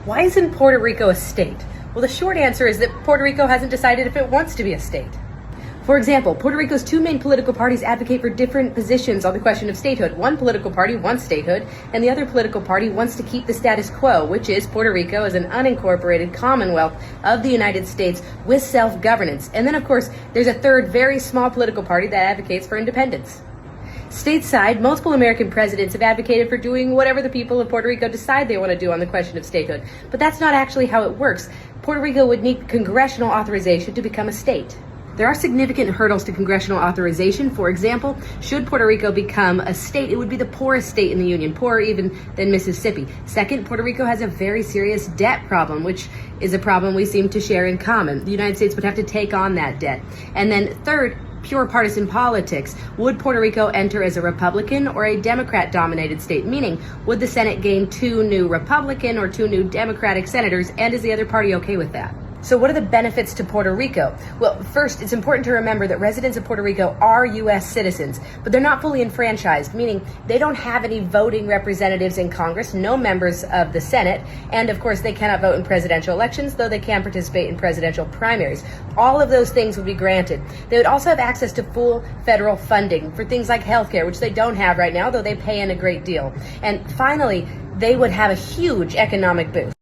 Why isn't Puerto Rico a state? Well, the short answer is that Puerto Rico hasn't decided if it wants to be a state. For example, Puerto Rico's two main political parties advocate for different positions on the question of statehood. One political party wants statehood, and the other political party wants to keep the status quo, which is Puerto Rico as an unincorporated commonwealth of the United States with self-governance. And then, of course, there's a third, very small political party that advocates for independence. Stateside, multiple American presidents have advocated for doing whatever the people of Puerto Rico decide they want to do on the question of statehood. But that's not actually how it works. Puerto Rico would need congressional authorization to become a state. There are significant hurdles to congressional authorization. For example, should Puerto Rico become a state, it would be the poorest state in the Union, poorer even than Mississippi. Second, Puerto Rico has a very serious debt problem, which is a problem we seem to share in common. The United States would have to take on that debt. And then third, pure partisan politics. Would Puerto Rico enter as a Republican or a Democrat-dominated state? Meaning, would the Senate gain 2 new Republican or 2 new Democratic senators, and is the other party okay with that? So what are the benefits to Puerto Rico? Well, first, it's important to remember that residents of Puerto Rico are U.S. citizens, but they're not fully enfranchised, meaning they don't have any voting representatives in Congress, no members of the Senate, and of course they cannot vote in presidential elections, though they can participate in presidential primaries. All of those things would be granted. They would also have access to full federal funding for things like healthcare, which they don't have right now, though they pay in a great deal. And finally, they would have a huge economic boost.